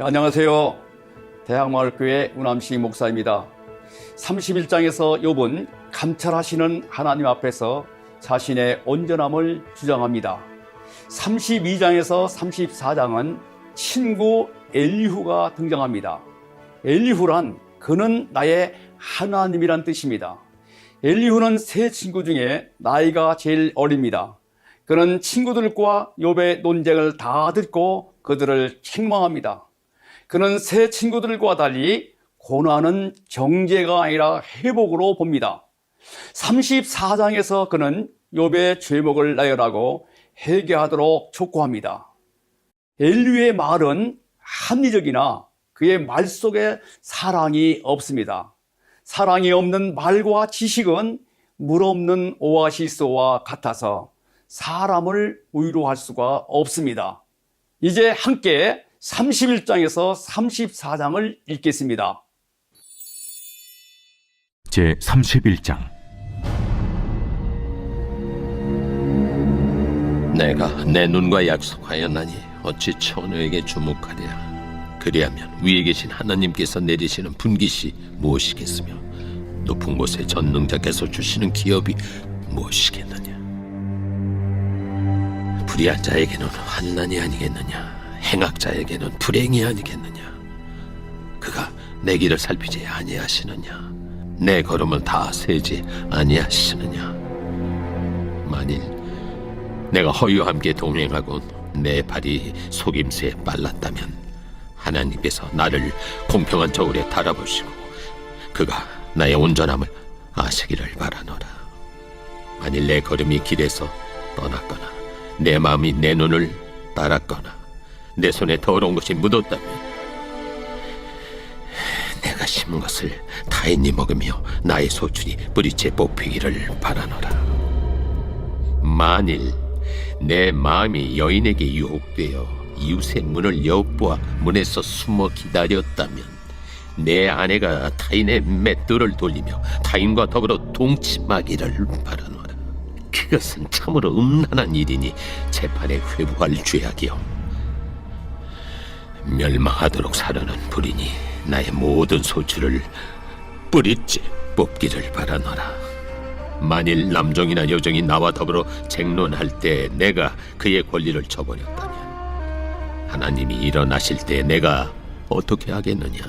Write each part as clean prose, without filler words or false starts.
안녕하세요. 대학마을교회 우남식 목사입니다. 31장에서 욥은 감찰하시는 하나님 앞에서 자신의 온전함을 주장합니다. 32장에서 34장은 친구 엘리후가 등장합니다. 엘리후란 그는 나의 하나님이란 뜻입니다. 엘리후는 세 친구 중에 나이가 제일 어립니다. 그는 친구들과 욥의 논쟁을 다 듣고 그들을 책망합니다. 그는 세 친구들과 달리 고난은 정죄가 아니라 회복으로 봅니다. 34장에서 그는 욥의 죄목을 나열하고 회개하도록 촉구합니다. 엘리후의 말은 합리적이나 그의 말 속에 사랑이 없습니다. 사랑이 없는 말과 지식은 물 없는 오아시스와 같아서 사람을 위로할 수가 없습니다. 이제 함께 31장에서 34장을 읽겠습니다. 제 31장. 내가 내 눈과 약속하였나니 어찌 천우에게 주목하랴. 그리하면 위에 계신 하나님께서 내리시는 분깃이 무엇이겠으며 높은 곳에 전능자께서 주시는 기업이 무엇이겠느냐. 불의한 자에게는 환난이 아니겠느냐. 행악자에게는 불행이 아니겠느냐. 그가 내 길을 살피지 아니하시느냐. 내 걸음을 다 세지 아니하시느냐. 만일 내가 허위와 함께 동행하고 내 발이 속임수에 빨랐다면 하나님께서 나를 공평한 저울에 달아보시고 그가 나의 온전함을 아시기를 바라노라. 만일 내 걸음이 길에서 떠났거나 내 마음이 내 눈을 따랐거나 내 손에 더러운 것이 묻었다면 내가 심은 것을 타인이 먹으며 나의 소출이 뿌리째 뽑히기를 바라노라. 만일 내 마음이 여인에게 유혹되어 이웃의 문을 엿보아 문에서 숨어 기다렸다면 내 아내가 타인의 맷돌을 돌리며 타인과 더불어 동침하기를 바라노라. 그것은 참으로 음란한 일이니 재판에 회부할 죄악이요 멸망하도록 사려는 불이니 나의 모든 소출을 뿌리째 뽑기를 바라노라. 만일 남종이나 여종이 나와 더불어 쟁론할 때 내가 그의 권리를 저버렸다면 하나님이 일어나실 때 내가 어떻게 하겠느냐.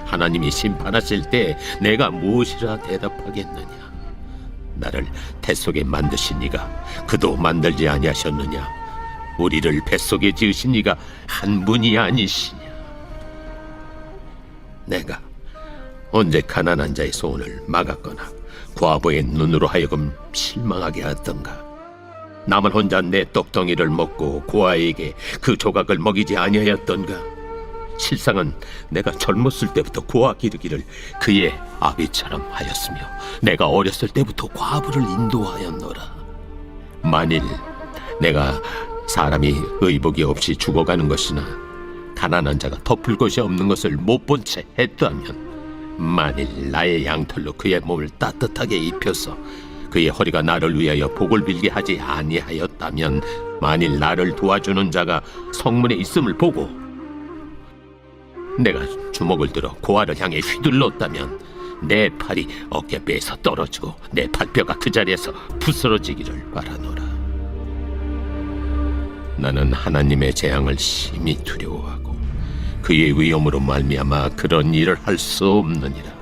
하나님이 심판하실 때 내가 무엇이라 대답하겠느냐. 나를 뱃속에 만드신 이가 그도 만들지 아니하셨느냐. 우리를 뱃속에 지으신 이가 한 분이 아니시냐. 내가 언제 가난한 자의 소원을 막았거나 과부의 눈으로 하여금 실망하게 하던가. 남은 혼자 내 떡덩이를 먹고 고아에게 그 조각을 먹이지 아니하였던가. 실상은 내가 젊었을 때부터 고아 기르기를 그의 아비처럼 하였으며 내가 어렸을 때부터 과부를 인도하였노라. 만일 내가 사람이 의복이 없이 죽어가는 것이나 가난한 자가 덮을 것이 없는 것을 못 본 채 했다면, 만일 나의 양털로 그의 몸을 따뜻하게 입혀서 그의 허리가 나를 위하여 복을 빌게 하지 아니하였다면, 만일 나를 도와주는 자가 성문에 있음을 보고 내가 주먹을 들어 고아를 향해 휘둘렀다면 내 팔이 어깨뼈에서 떨어지고 내 발뼈가 그 자리에서 부스러지기를 바라노라. 나는 하나님의 재앙을 심히 두려워하고 그의 위엄으로 말미암아 그런 일을 할 수 없느니라.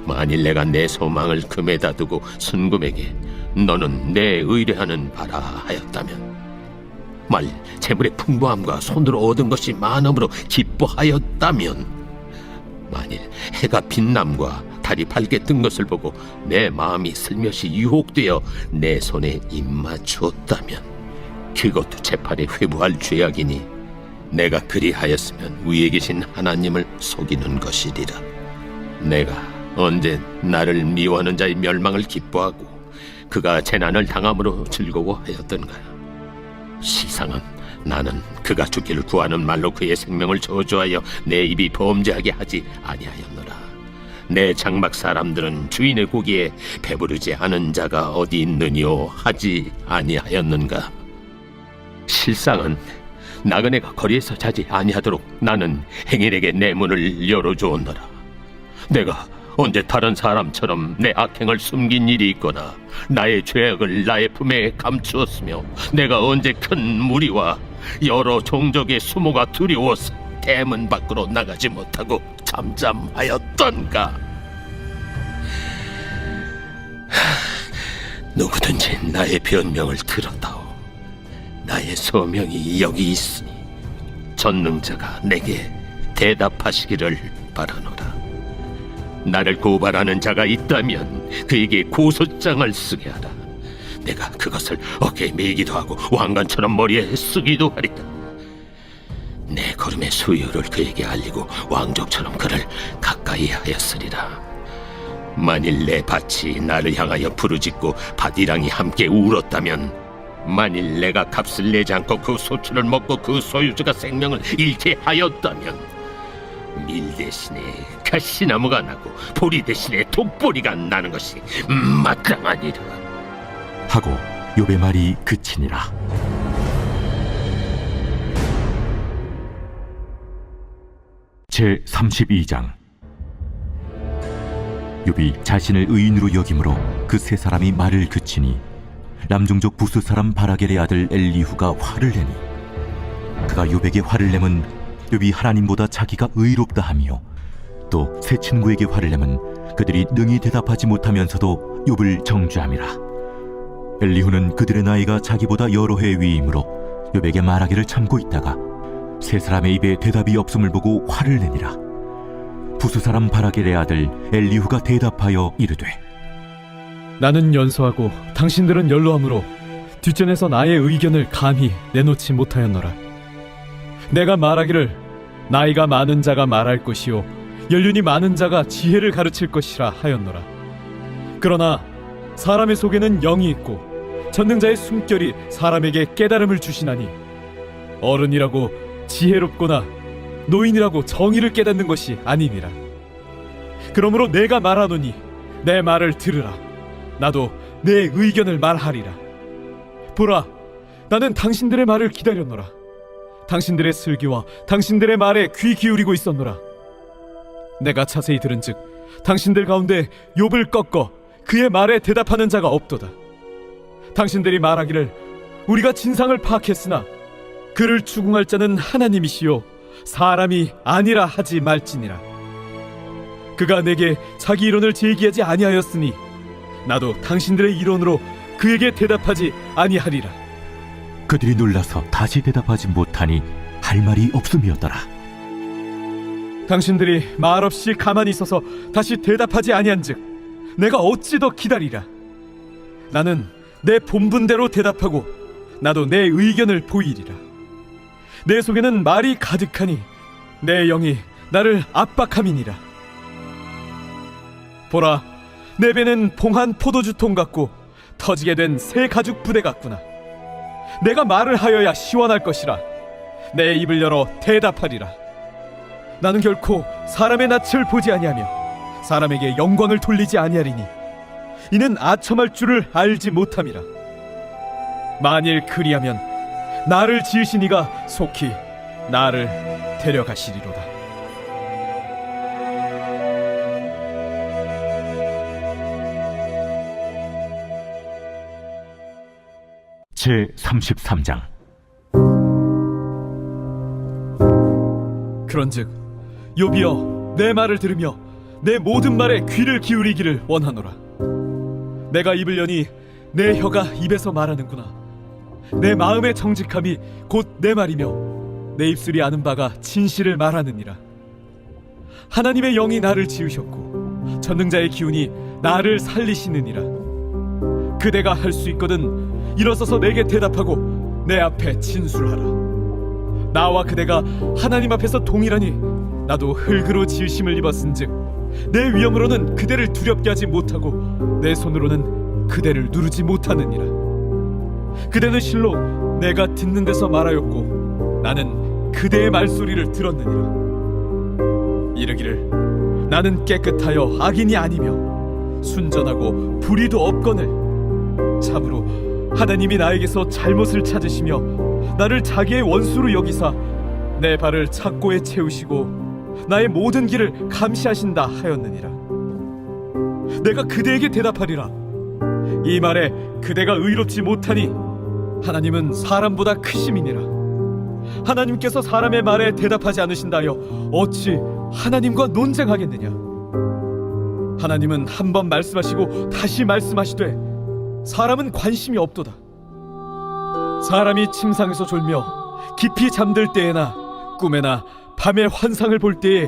만일 내가 내 소망을 금에다 두고 순금에게 너는 내 의뢰하는 바라 하였다면, 만일 재물의 풍부함과 손으로 얻은 것이 많음으로 기뻐하였다면, 만일 해가 빛남과 달이 밝게 뜬 것을 보고 내 마음이 슬며시 유혹되어 내 손에 입맞추었다면, 그것도 재판에 회부할 죄악이니 내가 그리하였으면 위에 계신 하나님을 속이는 것이리라. 내가 언제 나를 미워하는 자의 멸망을 기뻐하고 그가 재난을 당함으로 즐거워하였던가. 시상은 나는 그가 죽기를 구하는 말로 그의 생명을 저주하여 내 입이 범죄하게 하지 아니하였노라. 내 장막 사람들은 주인의 고기에 배부르지 않은 자가 어디 있느뇨 하지 아니하였는가. 실상은 나그네가 거리에서 자지 아니하도록 나는 행인에게 내 문을 열어주었노라. 내가 언제 다른 사람처럼 내 악행을 숨긴 일이 있거나 나의 죄악을 나의 품에 감추었으며 내가 언제 큰 무리와 여러 종족의 수모가 두려워서 대문 밖으로 나가지 못하고 잠잠하였던가. 누구든지 나의 변명을 들었다오. 나의 소명이 여기 있으니 전능자가 내게 대답하시기를 바라노라. 나를 고발하는 자가 있다면 그에게 고소장을 쓰게 하라. 내가 그것을 어깨에 메기도 하고 왕관처럼 머리에 쓰기도 하리라. 내 걸음의 수요를 그에게 알리고 왕족처럼 그를 가까이 하였으리라. 만일 내 밭이 나를 향하여 부르짖고 밭이랑이 함께 울었다면, 만일 내가 값을 내지 않고 그 소출을 먹고 그 소유주가 생명을 잃게 하였다면, 밀 대신에 가시나무가 나고 보리 대신에 독보리가 나는 것이 마땅하니라. 하고 욥의 말이 그치니라. 제 32장. 욥이 자신을 의인으로 여김으로 그 세 사람이 말을 그치니 남종족 부스 사람 바라겔의 아들 엘리후가 화를 내니, 그가 욥에게 화를 내면 욥이 하나님보다 자기가 의롭다 하며, 또 세 친구에게 화를 내면 그들이 능히 대답하지 못하면서도 욥을 정죄함이라. 엘리후는 그들의 나이가 자기보다 여러 해 위이므로 욥에게 말하기를 참고 있다가 세 사람의 입에 대답이 없음을 보고 화를 내니라. 부스 사람 바라겔의 아들 엘리후가 대답하여 이르되, 나는 연소하고 당신들은 연로하므로 뒷전에서 나의 의견을 감히 내놓지 못하였노라. 내가 말하기를 나이가 많은 자가 말할 것이요 연륜이 많은 자가 지혜를 가르칠 것이라 하였노라. 그러나 사람의 속에는 영이 있고 전능자의 숨결이 사람에게 깨달음을 주시나니, 어른이라고 지혜롭거나 노인이라고 정의를 깨닫는 것이 아니니라. 그러므로 내가 말하노니 내 말을 들으라. 나도 내 의견을 말하리라. 보라, 나는 당신들의 말을 기다렸노라. 당신들의 슬기와 당신들의 말에 귀 기울이고 있었노라. 내가 자세히 들은즉 당신들 가운데 욥을 꺾어 그의 말에 대답하는 자가 없도다. 당신들이 말하기를 우리가 진상을 파악했으나 그를 추궁할 자는 하나님이시요 사람이 아니라 하지 말지니라. 그가 내게 자기 이론을 제기하지 아니하였으니 나도 당신들의 이론으로 그에게 대답하지 아니하리라. 그들이 놀라서 다시 대답하지 못하니 할 말이 없음이었더라. 당신들이 말없이 가만히 있어서 다시 대답하지 아니한즉 내가 어찌 더 기다리라. 나는 내 본분대로 대답하고 나도 내 의견을 보이리라. 내 속에는 말이 가득하니 내 영이 나를 압박함이니라. 보라, 내 배는 봉한 포도주통 같고 터지게 된 새 가죽 부대 같구나. 내가 말을 하여야 시원할 것이라. 내 입을 열어 대답하리라. 나는 결코 사람의 낯을 보지 아니하며 사람에게 영광을 돌리지 아니하리니 이는 아첨할 줄을 알지 못함이라. 만일 그리하면 나를 지으신 이가 속히 나를 데려가시리로다. 제 33장. 그런즉 욥이여, 내 말을 들으며 내 모든 말에 귀를 기울이기를 원하노라. 내가 입을 여니 내 혀가 입에서 말하는구나. 내 마음의 정직함이 곧 내 말이며 내 입술이 아는 바가 진실을 말하느니라. 하나님의 영이 나를 지으셨고 전능자의 기운이 나를 살리시느니라. 그대가 할 수 있거든 일어서서 내게 대답하고 내 앞에 진술하라. 나와 그대가 하나님 앞에서 동일하니 나도 흙으로 지으심을 입었은즉 내 위엄으로는 그대를 두렵게 하지 못하고 내 손으로는 그대를 누르지 못하느니라. 그대는 실로 내가 듣는 데서 말하였고 나는 그대의 말소리를 들었느니라. 이르기를 나는 깨끗하여 악인이 아니며 순전하고 불의도 없거늘 참으로 하나님이 나에게서 잘못을 찾으시며 나를 자기의 원수로 여기사 내 발을 착고에 채우시고 나의 모든 길을 감시하신다 하였느니라. 내가 그대에게 대답하리라. 이 말에 그대가 의롭지 못하니 하나님은 사람보다 크심이니라. 하나님께서 사람의 말에 대답하지 않으신다여 어찌 하나님과 논쟁하겠느냐. 하나님은 한 번 말씀하시고 다시 말씀하시되 사람은 관심이 없도다. 사람이 침상에서 졸며 깊이 잠들 때에나 꿈에나 밤의 환상을 볼 때에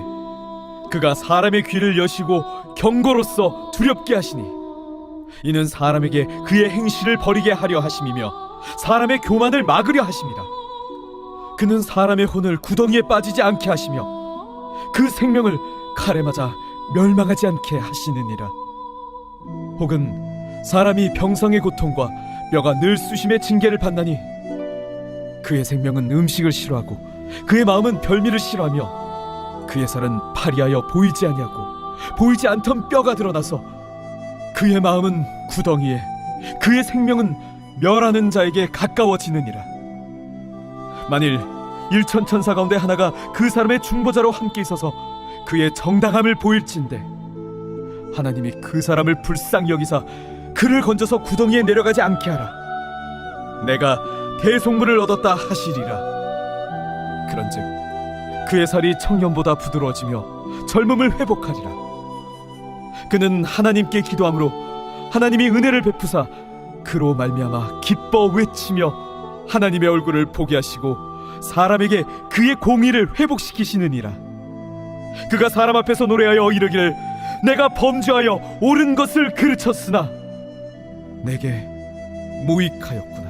그가 사람의 귀를 여시고 경고로써 두렵게 하시니 이는 사람에게 그의 행실을 버리게 하려 하심이며 사람의 교만을 막으려 하심이라. 그는 사람의 혼을 구덩이에 빠지지 않게 하시며 그 생명을 칼에 맞아 멸망하지 않게 하시느니라. 혹은 사람이 병성의 고통과 뼈가 늘 쑤심의 징계를 받나니 그의 생명은 음식을 싫어하고 그의 마음은 별미를 싫어하며 그의 살은 파리하여 보이지 아니하고 보이지 않던 뼈가 드러나서 그의 마음은 구덩이에 그의 생명은 멸하는 자에게 가까워지느니라. 만일 일천천사 가운데 하나가 그 사람의 중보자로 함께 있어서 그의 정당함을 보일진대 하나님이 그 사람을 불쌍히 여기사 그를 건져서 구덩이에 내려가지 않게 하라. 내가 대속물을 얻었다 하시리라. 그런즉 그의 살이 청년보다 부드러워지며 젊음을 회복하리라. 그는 하나님께 기도함으로 하나님이 은혜를 베푸사 그로 말미암아 기뻐 외치며 하나님의 얼굴을 보게 하시고 사람에게 그의 공의를 회복시키시느니라. 그가 사람 앞에서 노래하여 이르기를 내가 범죄하여 옳은 것을 그르쳤으나 내게 무익하였구나.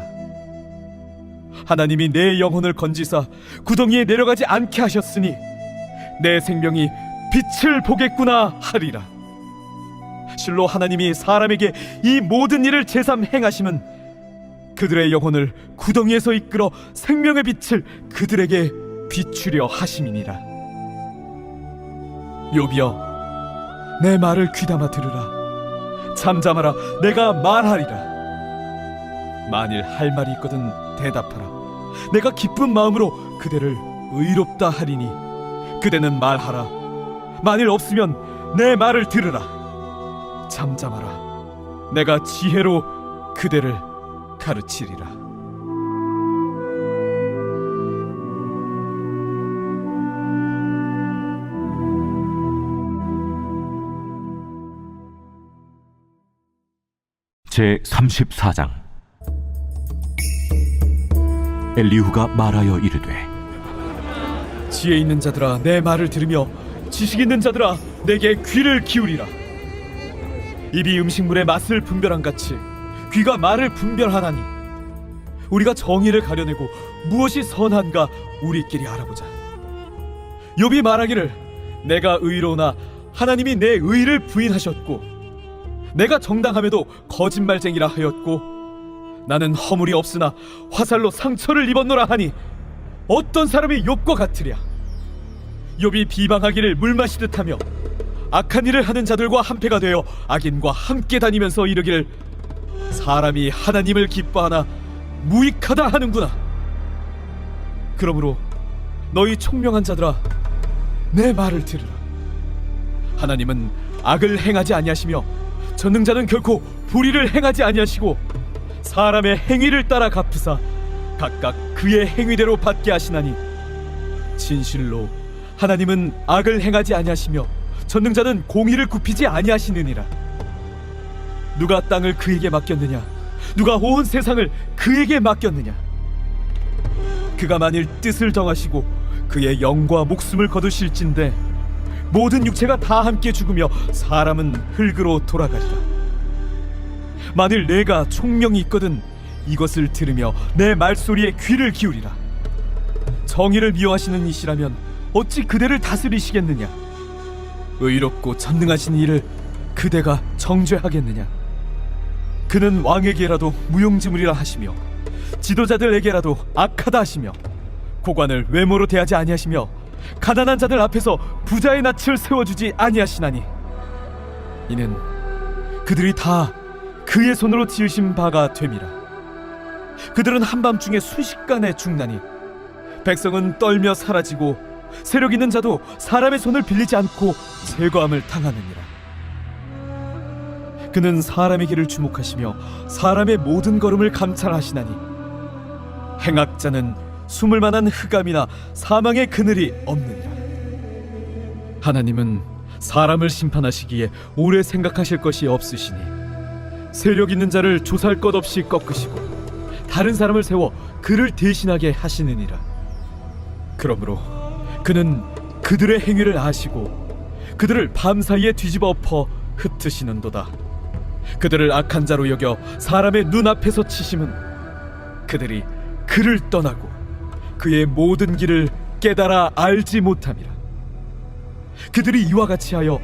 하나님이 내 영혼을 건지사 구덩이에 내려가지 않게 하셨으니 내 생명이 빛을 보겠구나 하리라. 실로 하나님이 사람에게 이 모든 일을 제삼 행하심은 그들의 영혼을 구덩이에서 이끌어 생명의 빛을 그들에게 비추려 하심이니라. 욥이여, 내 말을 귀담아 들으라. 잠잠하라, 내가 말하리라. 만일 할 말이 있거든 대답하라. 내가 기쁜 마음으로 그대를 의롭다 하리니 그대는 말하라. 만일 없으면 내 말을 들으라. 잠잠하라, 내가 지혜로 그대를 가르치리라. 제 34장. 엘리후가 말하여 이르되 지혜 있는 자들아, 내 말을 들으며 지식 있는 자들아, 내게 귀를 기울이라. 입이 음식물의 맛을 분별한 같이 귀가 말을 분별하나니 우리가 정의를 가려내고 무엇이 선한가 우리끼리 알아보자. 욥이 말하기를 내가 의로우나 하나님이 내 의를 부인하셨고 내가 정당함에도 거짓말쟁이라 하였고 나는 허물이 없으나 화살로 상처를 입었노라 하니 어떤 사람이 욥과 같으랴. 욥이 비방하기를 물 마시듯 하며 악한 일을 하는 자들과 한패가 되어 악인과 함께 다니면서 이르기를 사람이 하나님을 기뻐하나 무익하다 하는구나. 그러므로 너희 총명한 자들아, 내 말을 들으라. 하나님은 악을 행하지 아니하시며 전능자는 결코 불의를 행하지 아니하시고 사람의 행위를 따라 갚으사 각각 그의 행위대로 받게 하시나니 진실로 하나님은 악을 행하지 아니하시며 전능자는 공의를 굽히지 아니하시느니라. 누가 땅을 그에게 맡겼느냐? 누가 온 세상을 그에게 맡겼느냐? 그가 만일 뜻을 정하시고 그의 영과 목숨을 거두실진대 모든 육체가 다 함께 죽으며 사람은 흙으로 돌아가리라. 만일 내가 총명이 있거든 이것을 들으며 내 말소리에 귀를 기울이라. 정의를 미워하시는 이시라면 어찌 그대를 다스리시겠느냐? 의롭고 전능하신 이를 그대가 정죄하겠느냐? 그는 왕에게라도 무용지물이라 하시며 지도자들에게라도 악하다 하시며 고관을 외모로 대하지 아니하시며 가난한 자들 앞에서 부자의 낯을 세워주지 아니하시나니 이는 그들이 다 그의 손으로 지으신 바가 됨이라. 그들은 한밤중에 순식간에 죽나니 백성은 떨며 사라지고 세력 있는 자도 사람의 손을 빌리지 않고 제거함을 당하느니라. 그는 사람의 길을 주목하시며 사람의 모든 걸음을 감찰하시나니 행악자는 숨을 만한 흑암이나 사망의 그늘이 없느니라. 하나님은 사람을 심판하시기에 오래 생각하실 것이 없으시니 세력 있는 자를 조사할 것 없이 꺾으시고 다른 사람을 세워 그를 대신하게 하시느니라. 그러므로 그는 그들의 행위를 아시고 그들을 밤사이에 뒤집어 엎어 흩으시는도다. 그들을 악한 자로 여겨 사람의 눈앞에서 치심은 그들이 그를 떠나고 그의 모든 길을 깨달아 알지 못함이라. 그들이 이와 같이 하여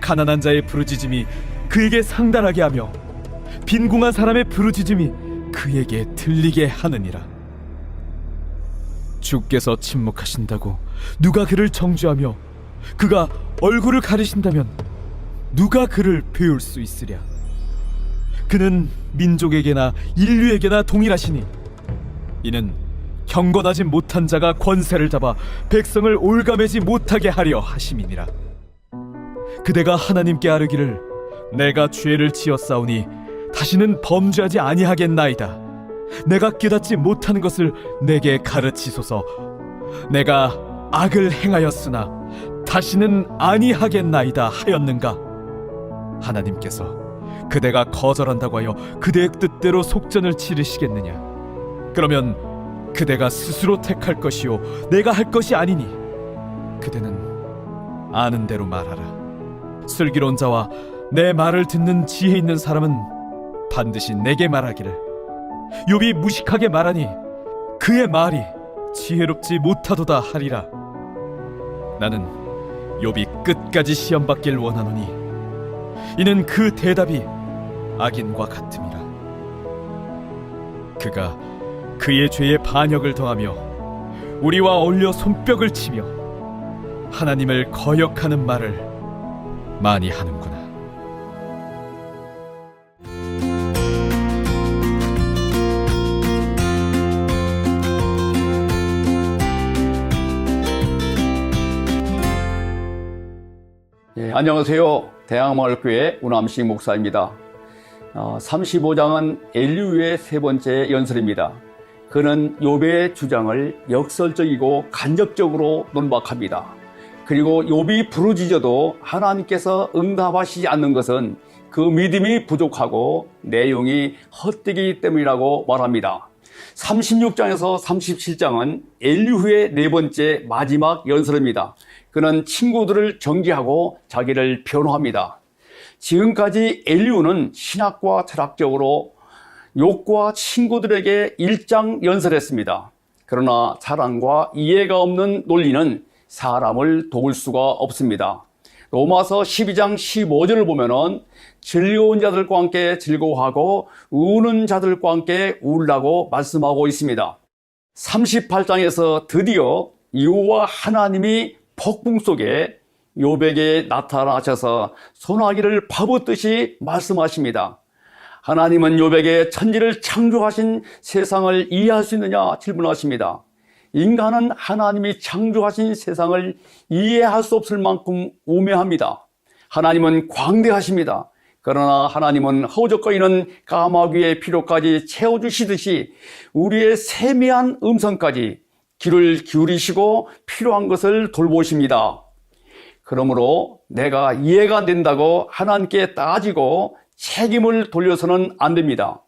가난한 자의 부르짖음이 그에게 상달하게 하며 빈궁한 사람의 부르짖음이 그에게 들리게 하느니라. 주께서 침묵하신다고 누가 그를 정죄하며 그가 얼굴을 가리신다면 누가 그를 배울 수 있으랴. 그는 민족에게나 인류에게나 동일하시니 이는 경건하지 못한 자가 권세를 잡아 백성을 올가매지 못하게 하려 하심이니라. 그대가 하나님께 아뢰기를 내가 죄를 지었사오니 다시는 범죄하지 아니하겠나이다. 내가 깨닫지 못하는 것을 내게 가르치소서. 내가 악을 행하였으나 다시는 아니하겠나이다 하였는가? 하나님께서 그대가 거절한다고 하여 그대의 뜻대로 속전을 치르시겠느냐? 그러면 그대가 스스로 택할 것이요 내가 할 것이 아니니 그대는 아는 대로 말하라. 슬기로운 자와 내 말을 듣는 지혜 있는 사람은 반드시 내게 말하기를 욥이 무식하게 말하니 그의 말이 지혜롭지 못하도다 하리라. 나는 욥이 끝까지 시험받길 원하노니 이는 그 대답이 악인과 같음이라. 그가 그의 죄에 반역을 더하며 우리와 어울려 손뼉을 치며 하나님을 거역하는 말을 많이 하는구나. 안녕하세요. 대학마을교회 우남식 목사입니다. 35장은 엘리후의 세 번째 연설입니다. 그는 욥의 주장을 역설적이고 간접적으로 논박합니다. 그리고 욥이 부르짖어도 하나님께서 응답하시지 않는 것은 그 믿음이 부족하고 내용이 헛되기 때문이라고 말합니다. 36장에서 37장은 엘리후의 네 번째 마지막 연설입니다. 그는 친구들을 정죄하고 자기를 변호합니다. 지금까지 엘리후는 신학과 철학적으로 욥과 친구들에게 일장 연설했습니다. 그러나 사랑과 이해가 없는 논리는 사람을 도울 수가 없습니다. 로마서 12장 15절을 보면은 즐거운 자들과 함께 즐거워하고 우는 자들과 함께 울라고 말씀하고 있습니다. 38장에서 드디어 여호와 하나님이 폭풍 속에 욥에게 나타나셔서 소나기를 파묻듯이 말씀하십니다. 하나님은 욥에게 천지를 창조하신 세상을 이해할 수 있느냐 질문하십니다. 인간은 하나님이 창조하신 세상을 이해할 수 없을 만큼 우매합니다. 하나님은 광대하십니다. 그러나 하나님은 허우적거리는 까마귀의 피로까지 채워주시듯이 우리의 세미한 음성까지 귀를 기울이시고 필요한 것을 돌보십니다. 그러므로 내가 이해가 안 된다고 하나님께 따지고 책임을 돌려서는 안 됩니다.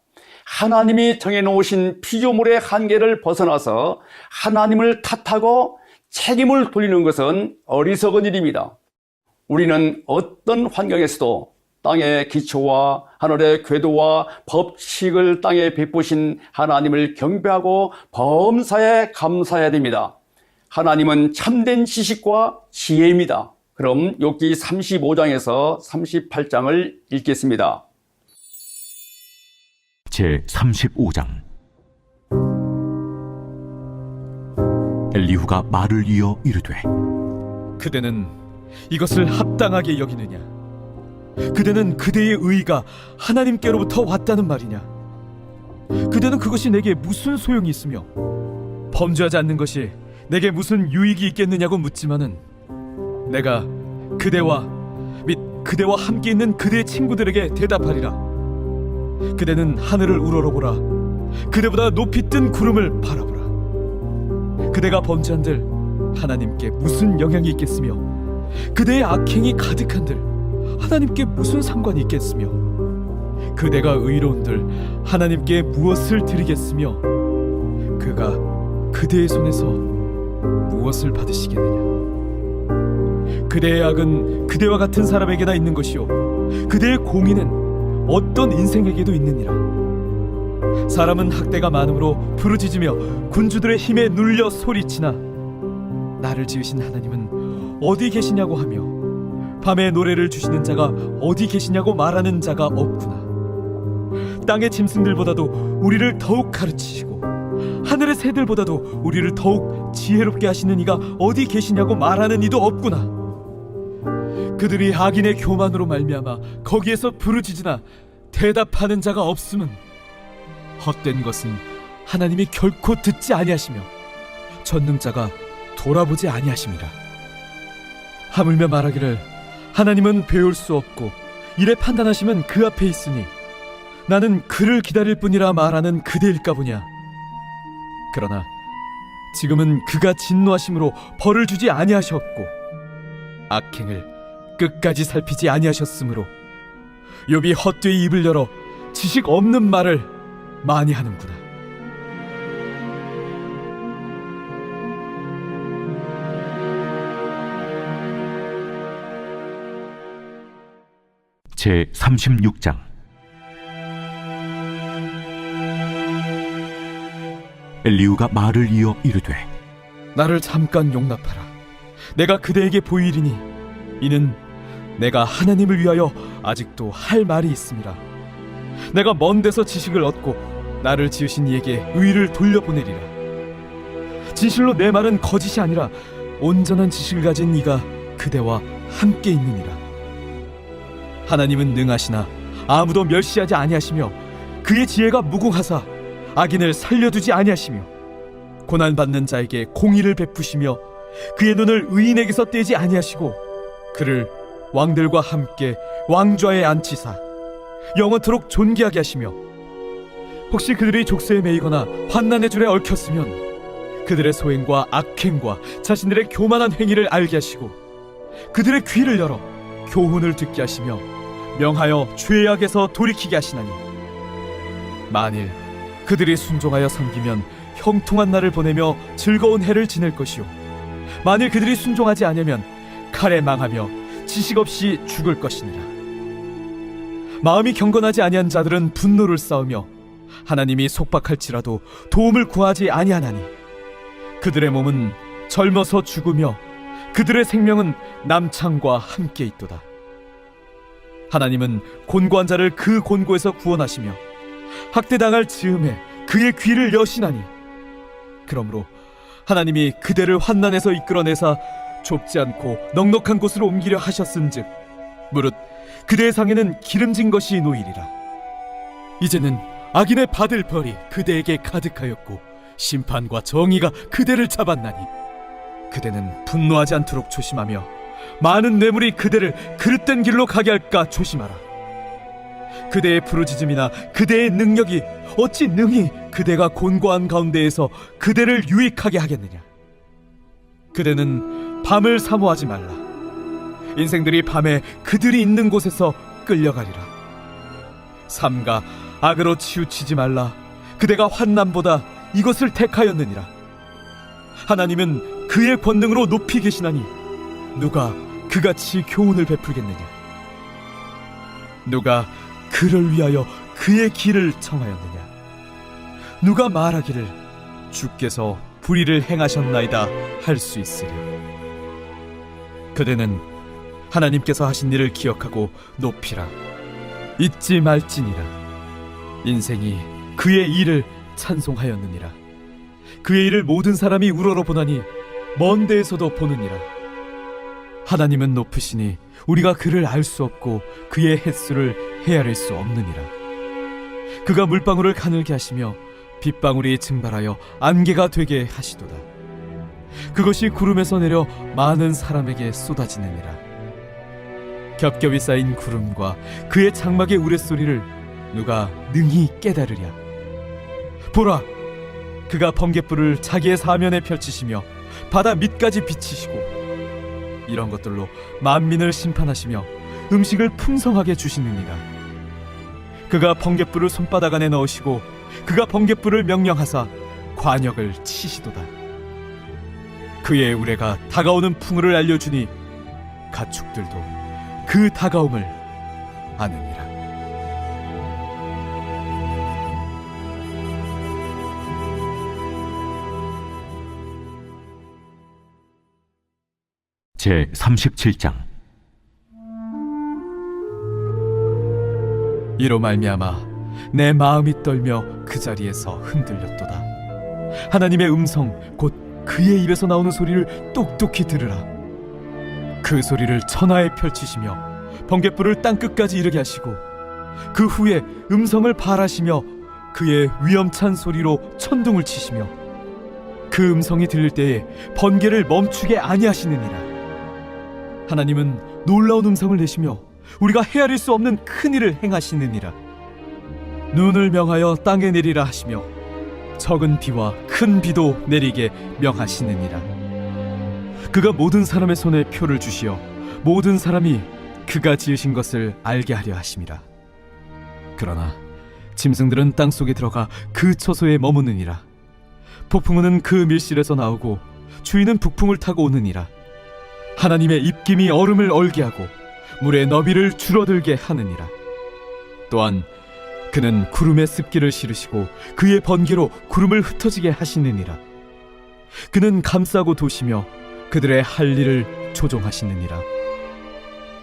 하나님이 정해놓으신 피조물의 한계를 벗어나서 하나님을 탓하고 책임을 돌리는 것은 어리석은 일입니다. 우리는 어떤 환경에서도 땅의 기초와 하늘의 궤도와 법칙을 땅에 베푸신 하나님을 경배하고 범사에 감사해야 됩니다. 하나님은 참된 지식과 지혜입니다. 그럼 욥기 35장에서 38장을 읽겠습니다. 제35장. 엘리후가 말을 이어 이르되 그대는 이것을 합당하게 여기느냐? 그대는 그대의 의의가 하나님께로부터 왔다는 말이냐? 그대는 그것이 내게 무슨 소용이 있으며 범죄하지 않는 것이 내게 무슨 유익이 있겠느냐고 묻지만은 내가 그대와 및 그대와 함께 있는 그대의 친구들에게 대답하리라. 그대는 하늘을 우러러보라. 그대보다 높이 뜬 구름을 바라보라. 그대가 범죄한들 하나님께 무슨 영향이 있겠으며 그대의 악행이 가득한들 하나님께 무슨 상관이 있겠으며 그대가 의로운들 하나님께 무엇을 드리겠으며 그가 그대의 손에서 무엇을 받으시겠느냐. 그대의 악은 그대와 같은 사람에게나 있는 것이요 그대의 공의는 어떤 인생에게도 있느니라. 사람은 학대가 많으므로 부르짖으며 군주들의 힘에 눌려 소리치나 나를 지으신 하나님은 어디 계시냐고 하며 밤에 노래를 주시는 자가 어디 계시냐고 말하는 자가 없구나. 땅의 짐승들보다도 우리를 더욱 가르치시고 하늘의 새들보다도 우리를 더욱 지혜롭게 하시는 이가 어디 계시냐고 말하는 이도 없구나. 그들이 악인의 교만으로 말미암아 거기에서 부르짖으나 대답하는 자가 없음은 헛된 것은 하나님이 결코 듣지 아니하시며 전능자가 돌아보지 아니하심이라. 하물며 말하기를 하나님은 배울 수 없고 이래 판단하시면 그 앞에 있으니 나는 그를 기다릴 뿐이라 말하는 그대일까 보냐. 그러나 지금은 그가 진노하심으로 벌을 주지 아니하셨고 악행을 끝까지 살피지 아니하셨으므로 욥이 헛되이 입을 열어 지식 없는 말을 많이 하는구나. 제 36장. 엘리후가 말을 이어 이르되 나를 잠깐 용납하라. 내가 그대에게 보이리니 이는 내가 하나님을 위하여 아직도 할 말이 있음이라. 내가 먼 데서 지식을 얻고 나를 지으신 이에게 의를 돌려보내리라. 진실로 내 말은 거짓이 아니라 온전한 지식을 가진 이가 그대와 함께 있느니라. 하나님은 능하시나 아무도 멸시하지 아니하시며 그의 지혜가 무궁하사 악인을 살려두지 아니하시며 고난받는 자에게 공의를 베푸시며 그의 눈을 의인에게서 떼지 아니하시고 그를 왕들과 함께 왕좌에 앉히사 영원토록 존귀하게 하시며 혹시 그들이 족쇄에 매이거나 환난의 줄에 얽혔으면 그들의 소행과 악행과 자신들의 교만한 행위를 알게 하시고 그들의 귀를 열어 교훈을 듣게 하시며 명하여 죄악에서 돌이키게 하시나니 만일 그들이 순종하여 섬기면 형통한 날을 보내며 즐거운 해를 지낼 것이요 만일 그들이 순종하지 않으면 칼에 망하며 지식 없이 죽을 것이니라. 마음이 경건하지 아니한 자들은 분노를 쌓으며 하나님이 속박할지라도 도움을 구하지 아니하나니 그들의 몸은 젊어서 죽으며 그들의 생명은 남창과 함께 있도다. 하나님은 곤고한 자를 그 곤고에서 구원하시며 학대당할 즈음에 그의 귀를 여시나니 그러므로 하나님이 그대를 환난에서 이끌어내사 좁지 않고 넉넉한 곳으로 옮기려 하셨은즉 무릇 그대의 상에는 기름진 것이 놓이리라. 이제는 악인의 받을 벌이 그대에게 가득하였고 심판과 정의가 그대를 잡았나니 그대는 분노하지 않도록 조심하며 많은 뇌물이 그대를 그릇된 길로 가게 할까 조심하라. 그대의 부르짖음이나 그대의 능력이 어찌 능히 그대가 곤고한 가운데에서 그대를 유익하게 하겠느냐. 그대는 밤을 사모하지 말라. 인생들이 밤에 그들이 있는 곳에서 끌려가리라. 삼가 악으로 치우치지 말라. 그대가 환난보다 이것을 택하였느니라. 하나님은 그의 권능으로 높이 계시나니 누가 그같이 교훈을 베풀겠느냐. 누가 그를 위하여 그의 길을 청하였느냐. 누가 말하기를 주께서 불의를 행하셨나이다 할 수 있으랴. 그대는 하나님께서 하신 일을 기억하고 높이라. 잊지 말지니라. 인생이 그의 일을 찬송하였느니라. 그의 일을 모든 사람이 우러러보나니 먼 데에서도 보느니라. 하나님은 높으시니 우리가 그를 알 수 없고 그의 횟수를 헤아릴 수 없느니라. 그가 물방울을 가늘게 하시며 빗방울이 증발하여 안개가 되게 하시도다. 그것이 구름에서 내려 많은 사람에게 쏟아지느니라. 겹겹이 쌓인 구름과 그의 장막의 우레소리를 누가 능히 깨달으랴. 보라, 그가 번갯불을 자기의 사면에 펼치시며 바다 밑까지 비치시고 이런 것들로 만민을 심판하시며 음식을 풍성하게 주시느니라. 그가 번갯불을 손바닥 안에 넣으시고 그가 번갯불을 명령하사 관역을 치시도다. 그의 우레가 다가오는 풍우를 알려주니 가축들도 그 다가옴을 아느니라. 제 37장. 이로 말미암아 내 마음이 떨며 그 자리에서 흔들렸도다. 하나님의 음성 곧 그의 입에서 나오는 소리를 똑똑히 들으라. 그 소리를 천하에 펼치시며 번갯불을 땅끝까지 이르게 하시고 그 후에 음성을 발하시며 그의 위엄찬 소리로 천둥을 치시며 그 음성이 들릴 때에 번개를 멈추게 아니하시느니라. 하나님은 놀라운 음성을 내시며 우리가 헤아릴 수 없는 큰 일을 행하시느니라. 눈을 명하여 땅에 내리라 하시며 적은 비와 큰 비도 내리게 명하시느니라. 그가 모든 사람의 손에 표를 주시어 모든 사람이 그가 지으신 것을 알게 하려 하심이라. 그러나 짐승들은 땅속에 들어가 그 처소에 머무느니라. 폭풍우는 그 밀실에서 나오고 주인은 북풍을 타고 오느니라. 하나님의 입김이 얼음을 얼게 하고 물의 너비를 줄어들게 하느니라. 또한 그는 구름에 습기를 실으시고 그의 번개로 구름을 흩어지게 하시느니라. 그는 감싸고 도시며 그들의 할 일을 조종하시느니라.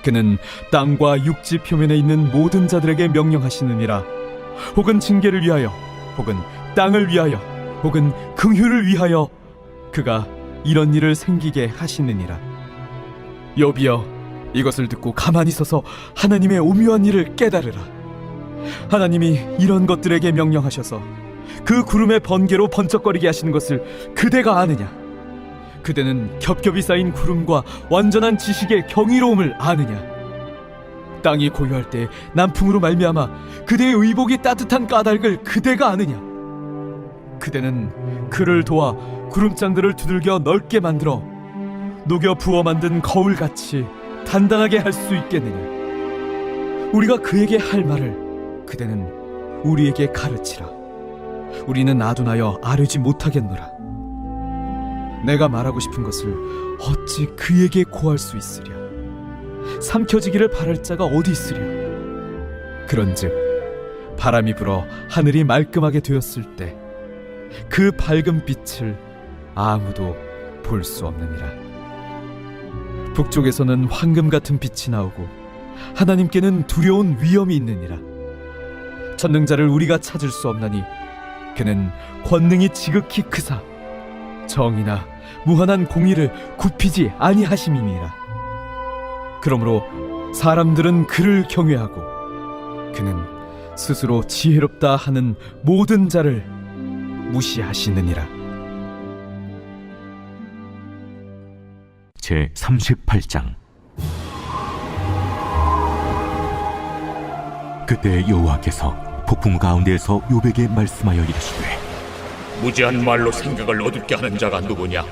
그는 땅과 육지 표면에 있는 모든 자들에게 명령하시느니라. 혹은 징계를 위하여 혹은 땅을 위하여 혹은 긍휼을 위하여 그가 이런 일을 생기게 하시느니라. 욥이여, 이것을 듣고 가만히 서서 하나님의 오묘한 일을 깨달으라. 하나님이 이런 것들에게 명령하셔서 그 구름의 번개로 번쩍거리게 하시는 것을 그대가 아느냐? 그대는 겹겹이 쌓인 구름과 완전한 지식의 경이로움을 아느냐? 땅이 고요할 때 남풍으로 말미암아 그대의 의복이 따뜻한 까닭을 그대가 아느냐? 그대는 그를 도와 구름장들을 두들겨 넓게 만들어 녹여 부어 만든 거울같이 단단하게 할 수 있겠느냐? 우리가 그에게 할 말을 그대는 우리에게 가르치라. 우리는 아둔하여 아뢰지 못하겠노라. 내가 말하고 싶은 것을 어찌 그에게 고할 수 있으랴? 삼켜지기를 바랄 자가 어디 있으랴? 그런즉 바람이 불어 하늘이 말끔하게 되었을 때 그 밝은 빛을 아무도 볼 수 없느니라. 북쪽에서는 황금 같은 빛이 나오고 하나님께는 두려운 위엄이 있느니라. 전능자를 우리가 찾을 수 없나니 그는 권능이 지극히 크사 정의나 무한한 공의를 굽히지 아니하심이니라. 그러므로 사람들은 그를 경외하고 그는 스스로 지혜롭다 하는 모든 자를 무시하시느니라. 제 38장. 그때 여호와께서 폭풍 가운데에서 욥에게 말씀하여 이르시되, 무지한 말로 생각을 어둡게 하는 자가 누구냐?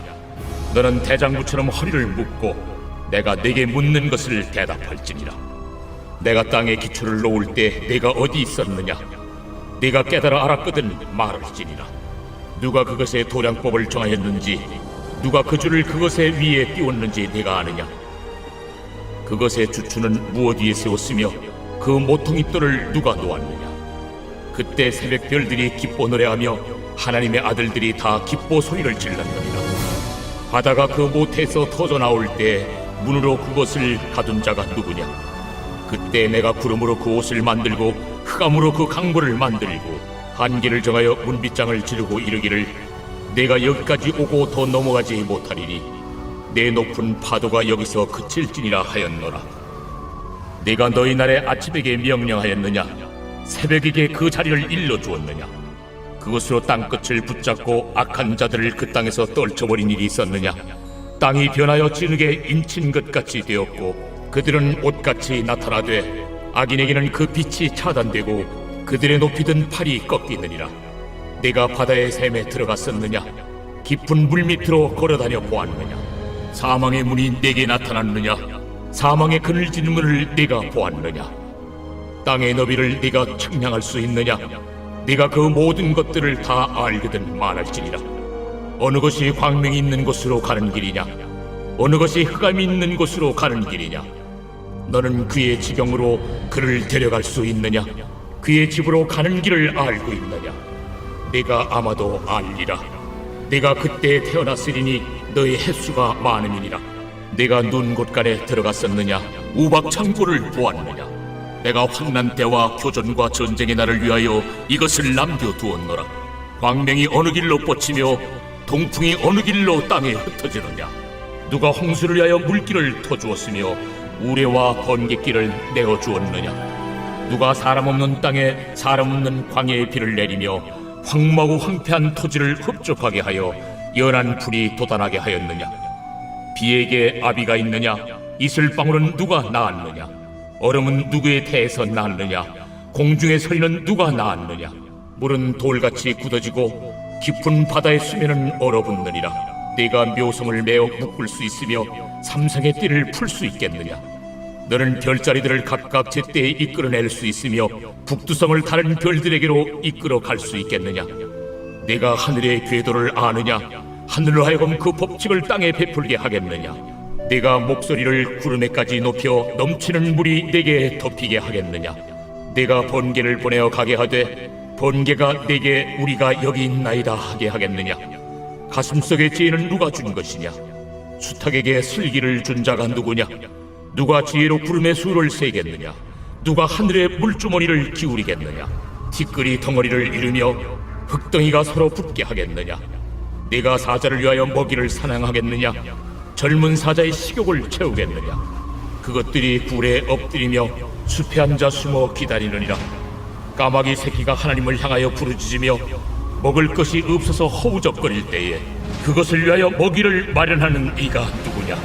너는 대장부처럼 허리를 묶고 내가 네게 묻는 것을 대답할지니라. 내가 땅에 기초를 놓을 때 네가 어디 있었느냐? 네가 깨달아 알았거든 말할지니라. 누가 그것의 도량법을 정하였는지, 누가 그 줄을 그것의 위에 띄웠는지 네가 아느냐? 그것의 주추는 무엇 위에 세웠으며 그 모퉁이돌을 누가 놓았느냐? 그때 새벽 별들이 기뻐 노래하며 하나님의 아들들이 다 기뻐 소리를 질렀느니라. 바다가 그 모태에서 터져 나올 때 문으로 그것을 가둔 자가 누구냐? 그때 내가 구름으로 그 옷을 만들고 흑암으로 그 강보를 만들고 한계를 정하여 문빗장을 지르고 이르기를 내가 여기까지 오고 더 넘어가지 못하리니 내 높은 파도가 여기서 그칠지니라 하였노라. 내가 너희 날에 아침에게 명령하였느냐? 새벽에게 그 자리를 일러주었느냐? 그것으로 땅끝을 붙잡고 악한 자들을 그 땅에서 떨쳐버린 일이 있었느냐? 땅이 변하여 진흙에 인친 것 같이 되었고 그들은 옷같이 나타나되 악인에게는 그 빛이 차단되고 그들의 높이 든 팔이 꺾이느니라. 내가 바다의 샘에 들어갔었느냐? 깊은 물 밑으로 걸어다녀 보았느냐? 사망의 문이 내게 나타났느냐? 사망의 그늘진 문을 내가 보았느냐? 땅의 너비를 네가 측량할 수 있느냐? 네가 그 모든 것들을 다 알거든 말할지니라. 어느 것이 광명이 있는 곳으로 가는 길이냐? 어느 것이 흑암이 있는 곳으로 가는 길이냐? 너는 그의 지경으로 그를 데려갈 수 있느냐? 그의 집으로 가는 길을 알고 있느냐? 네가 아마도 알리라. 네가 그때 태어났으리니 너의 횟수가 많음이니라. 네가 눈 곳간에 들어갔었느냐? 우박 창고를 보았느냐? 내가 환난 때와 교전과 전쟁의 날을 위하여 이것을 남겨두었노라. 광명이 어느 길로 뻗치며 동풍이 어느 길로 땅에 흩어지느냐? 누가 홍수를 위하여 물길을 터주었으며 우레와 번갯길을 내어주었느냐? 누가 사람 없는 땅에 사람 없는 광야의 비를 내리며 황무하고 황폐한 토지를 흡족하게 하여 연한 풀이 돋아나게 하였느냐? 비에게 아비가 있느냐? 이슬방울은 누가 낳았느냐? 얼음은 누구의 태에서 낳았느냐? 공중의 서리는 누가 낳았느냐? 물은 돌같이 굳어지고 깊은 바다의 수면은 얼어붙느니라. 네가 묘성을 메어 묶을 수 있으며 삼성의 띠를 풀 수 있겠느냐? 너는 별자리들을 각각 제때에 이끌어낼 수 있으며 북두성을 다른 별들에게로 이끌어 갈 수 있겠느냐? 네가 하늘의 궤도를 아느냐? 하늘로 하여금 그 법칙을 땅에 베풀게 하겠느냐? 네가 목소리를 구름에까지 높여 넘치는 물이 내게 덮이게 하겠느냐? 네가 번개를 보내어 가게 하되 번개가 내게 우리가 여기 있나이다 하게 하겠느냐? 가슴속의 지혜는 누가 준 것이냐? 수탉에게 슬기를 준 자가 누구냐? 누가 지혜로 구름의 수를 세겠느냐? 누가 하늘의 물주머니를 기울이겠느냐? 티끌이 덩어리를 이루며 흙덩이가 서로 붙게 하겠느냐? 네가 사자를 위하여 먹이를 사냥하겠느냐? 젊은 사자의 식욕을 채우겠느냐? 그것들이 굴에 엎드리며 숲에 앉아 숨어 기다리느니라. 까마귀 새끼가 하나님을 향하여 부르짖으며 먹을 것이 없어서 허우적거릴 때에 그것을 위하여 먹이를 마련하는 이가 누구냐?